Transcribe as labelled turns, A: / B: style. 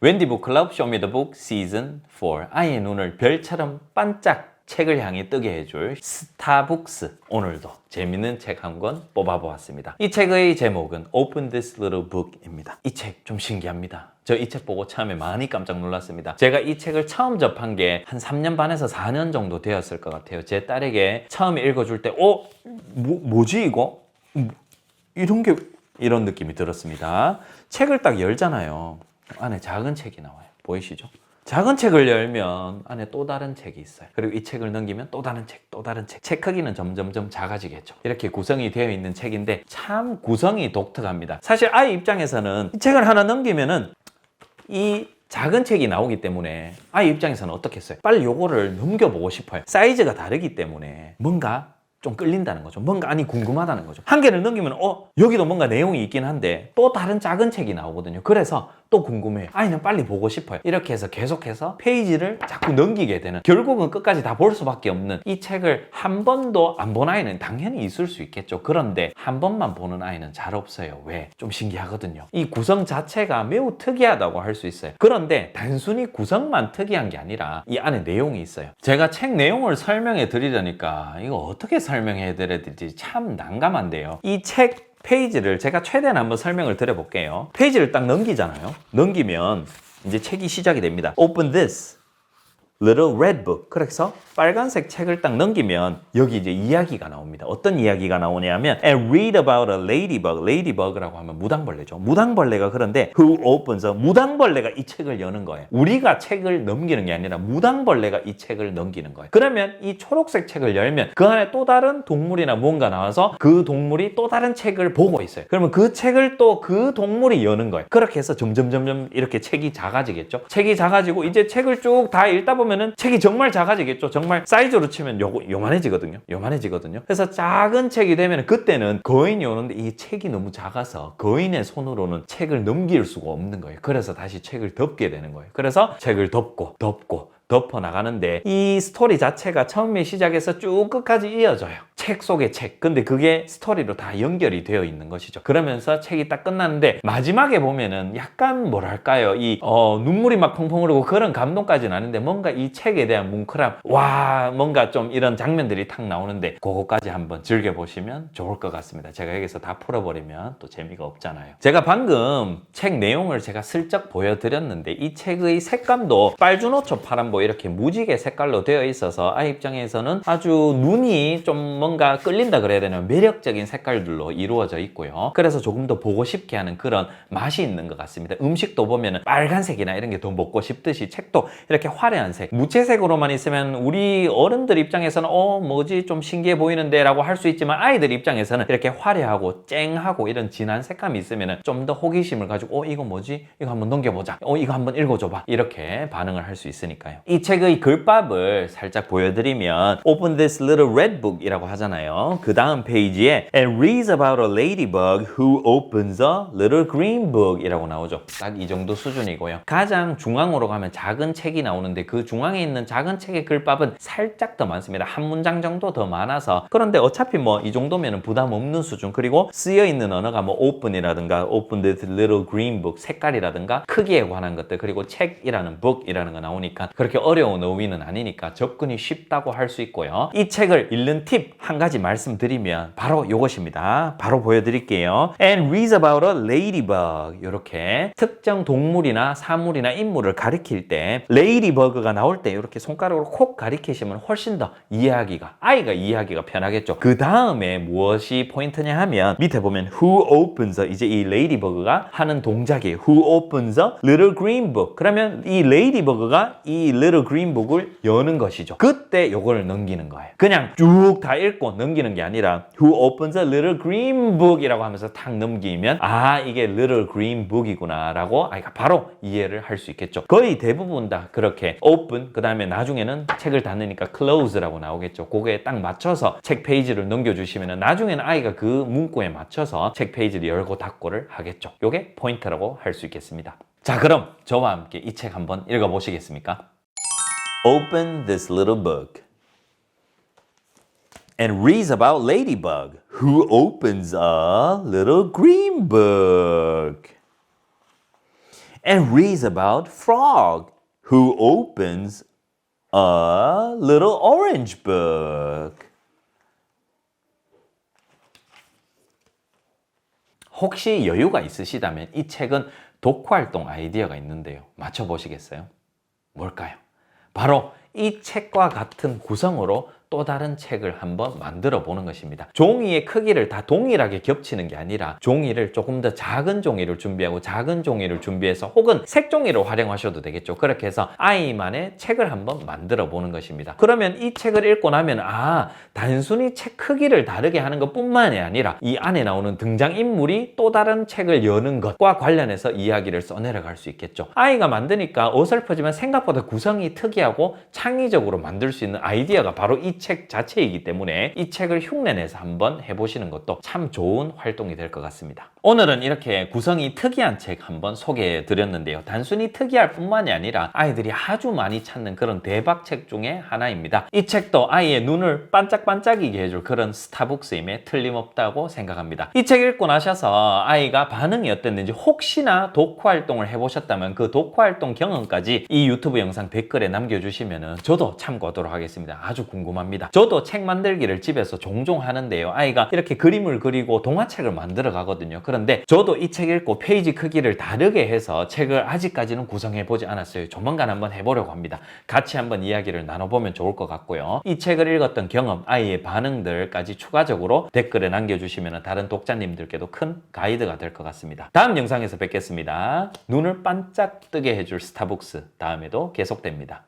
A: 웬디 북클럽 쇼미더북 시즌 4 아이의 눈을 별처럼 반짝 책을 향해 뜨게 해줄 스타북스 오늘도 재밌는 책 한 권 뽑아보았습니다. 이 책의 제목은 Open This Little Book입니다. 이 책 좀 신기합니다. 저 이 책 보고 처음에 많이 깜짝 놀랐습니다. 제가 이 책을 처음 접한 게 한 3년 반에서 4년 정도 되었을 것 같아요. 제 딸에게 처음에 읽어줄 때 뭐지 이거? 이런 게 이런 느낌이 들었습니다. 책을 딱 열잖아요. 안에 작은 책이 나와요. 보이시죠? 작은 책을 열면 안에 또 다른 책이 있어요. 그리고 이 책을 넘기면 또 다른 책, 또 다른 책. 책 크기는 점점점 작아지겠죠. 이렇게 구성이 되어 있는 책인데 참 구성이 독특합니다. 사실 아이 입장에서는 이 책을 하나 넘기면은 이 작은 책이 나오기 때문에 아이 입장에서는 어떻겠어요? 빨리 요거를 넘겨보고 싶어요. 사이즈가 다르기 때문에 뭔가 좀 끌린다는 거죠. 뭔가 궁금하다는 거죠. 한 개를 넘기면 여기도 뭔가 내용이 있긴 한데 또 다른 작은 책이 나오거든요. 그래서 또 궁금해요. 아이는 빨리 보고 싶어요. 이렇게 해서 계속해서 페이지를 자꾸 넘기게 되는, 결국은 끝까지 다 볼 수밖에 없는, 이 책을 한 번도 안 본 아이는 당연히 있을 수 있겠죠. 그런데 한 번만 보는 아이는 잘 없어요. 왜? 좀 신기하거든요. 이 구성 자체가 매우 특이하다고 할 수 있어요. 그런데 단순히 구성만 특이한 게 아니라 이 안에 내용이 있어요. 제가 책 내용을 설명해 드리려니까 이거 어떻게 설명해 드려야 될지 참 난감한데요. 이 책 페이지를 제가 최대한 한번 설명을 드려볼게요. 페이지를 딱 넘기잖아요. 넘기면 이제 책이 시작이 됩니다. Open this little red book. 그래서 빨간색 책을 딱 넘기면 여기 이제 이야기가 나옵니다. 어떤 이야기가 나오냐면 And read about a ladybug. ladybug라고 하면 무당벌레죠. 무당벌레가 그런데 who opens a, 무당벌레가 이 책을 여는 거예요. 우리가 책을 넘기는 게 아니라 무당벌레가 이 책을 넘기는 거예요. 그러면 이 초록색 책을 열면 그 안에 또 다른 동물이나 뭔가 나와서 그 동물이 또 다른 책을 보고 있어요. 그러면 그 책을 또 그 동물이 여는 거예요. 그렇게 해서 점점 이렇게 책이 작아지겠죠. 책이 작아지고 이제 책을 쭉 다 읽다 보면은 책이 정말 작아지겠죠. 정말 사이즈로 치면 요만해지거든요. 그래서 작은 책이 되면 그때는 거인이 오는데 이 책이 너무 작아서 거인의 손으로는 책을 넘길 수가 없는 거예요. 그래서 다시 책을 덮게 되는 거예요. 그래서 책을 덮어 나가는데 이 스토리 자체가 처음에 시작해서 쭉 끝까지 이어져요. 책 속의 책. 근데 그게 스토리로 다 연결이 되어 있는 것이죠. 그러면서 책이 딱 끝났는데 마지막에 보면은 약간 뭐랄까요, 눈물이 막 펑펑 흐르고 그런 감동까지는 아닌데 뭔가 이 책에 대한 뭉클함, 뭔가 좀 이런 장면들이 탁 나오는데 그거까지 한번 즐겨보시면 좋을 것 같습니다. 제가 여기서 다 풀어버리면 또 재미가 없잖아요. 제가 방금 책 내용을 제가 슬쩍 보여드렸는데 이 책의 색감도 빨주노초 파란보 이렇게 무지개 색깔로 되어 있어서 아이 입장에서는 아주 눈이 좀 뭔가 끌린다 그래야 되나, 매력적인 색깔들로 이루어져 있고요. 그래서 조금 더 보고 싶게 하는 그런 맛이 있는 것 같습니다. 음식도 보면은 빨간색이나 이런 게 더 먹고 싶듯이 책도 이렇게 화려한 색, 무채색으로만 있으면 우리 어른들 입장에서는 뭐지 좀 신기해 보이는데 라고 할 수 있지만 아이들 입장에서는 이렇게 화려하고 쨍하고 이런 진한 색감이 있으면 좀 더 호기심을 가지고 이거 뭐지? 이거 한번 넘겨보자. 이거 한번 읽어줘봐. 이렇게 반응을 할 수 있으니까요. 이 책의 글밥을 살짝 보여드리면 Open this little red book 이라고 하잖아요. 그 다음 페이지에 And reads about a ladybug who opens a little green book 이라고 나오죠. 딱 이 정도 수준이고요. 가장 중앙으로 가면 작은 책이 나오는데 그 중앙에 있는 작은 책의 글밥은 살짝 더 많습니다. 한 문장 정도 더 많아서. 그런데 어차피 이 정도면 부담 없는 수준. 그리고 쓰여 있는 언어가 open이라든가 open this little green book, 색깔이라든가 크기에 관한 것들, 그리고 책이라는 book이라는 거 나오니까 그렇게 어려운 어휘는 아니니까 접근이 쉽다고 할 수 있고요. 이 책을 읽는 팁 한 가지 말씀드리면 바로 이것입니다. 바로 보여드릴게요. And reads about a ladybug. 이렇게 특정 동물이나 사물이나 인물을 가리킬 때 ladybug가 나올 때 이렇게 손가락으로 콕 가리키시면 훨씬 더 아이가 이해하기가 편하겠죠. 그 다음에 무엇이 포인트냐 하면 밑에 보면 who opens a, 이제 이 ladybug가 하는 동작이에요. who opens a little green book. 그러면 이 ladybug가 이 little green book을 여는 것이죠. 그때 요걸 넘기는 거예요. 그냥 쭉 다 읽고 넘기는 게 아니라 who opens a little green book 이라고 하면서 탁 넘기면 이게 little green book이구나 라고 아이가 바로 이해를 할 수 있겠죠. 거의 대부분 다 그렇게 open, 그 다음에 나중에는 책을 닫으니까 close라고 나오겠죠. 그거에 딱 맞춰서 책 페이지를 넘겨주시면 나중에는 아이가 그 문구에 맞춰서 책 페이지를 열고 닫고를 하겠죠. 요게 포인트라고 할 수 있겠습니다. 자, 그럼 저와 함께 이 책 한번 읽어보시겠습니까? Open this little book and reads about ladybug who opens a little green book. and reads about frog who opens a little orange book. 혹시 여유가 있으시다면 이 책은 독후활동 아이디어가 있는데요. 맞춰보시겠어요? 뭘까요? 바로 이 책과 같은 구성으로 또 다른 책을 한번 만들어 보는 것입니다. 종이의 크기를 다 동일하게 겹치는 게 아니라 종이를 조금 더 작은 종이를 준비하고 작은 종이를 준비해서 혹은 색종이를 활용하셔도 되겠죠. 그렇게 해서 아이만의 책을 한번 만들어 보는 것입니다. 그러면 이 책을 읽고 나면 단순히 책 크기를 다르게 하는 것뿐만이 아니라 이 안에 나오는 등장인물이 또 다른 책을 여는 것과 관련해서 이야기를 써내려갈 수 있겠죠. 아이가 만드니까 어설프지만 생각보다 구성이 특이하고 창의적으로 만들 수 있는 아이디어가 바로 이 책 자체이기 때문에 이 책을 흉내내서 한번 해보시는 것도 참 좋은 활동이 될 것 같습니다. 오늘은 이렇게 구성이 특이한 책 한번 소개해 드렸는데요. 단순히 특이할 뿐만이 아니라 아이들이 아주 많이 찾는 그런 대박책 중에 하나입니다. 이 책도 아이의 눈을 반짝반짝이게 해줄 그런 스타북스임에 틀림없다고 생각합니다. 이 책 읽고 나셔서 아이가 반응이 어땠는지 혹시나 독후활동을 해보셨다면 그 독후활동 경험까지 이 유튜브 영상 댓글에 남겨주시면 저도 참고하도록 하겠습니다. 아주 궁금합니다. 저도 책 만들기를 집에서 종종 하는데요. 아이가 이렇게 그림을 그리고 동화책을 만들어 가거든요. 그런데 저도 이 책 읽고 페이지 크기를 다르게 해서 책을 아직까지는 구성해 보지 않았어요. 조만간 한번 해보려고 합니다. 같이 한번 이야기를 나눠보면 좋을 것 같고요. 이 책을 읽었던 경험, 아이의 반응들까지 추가적으로 댓글에 남겨주시면 다른 독자님들께도 큰 가이드가 될 것 같습니다. 다음 영상에서 뵙겠습니다. 눈을 반짝 뜨게 해줄 스타북스 다음에도 계속됩니다.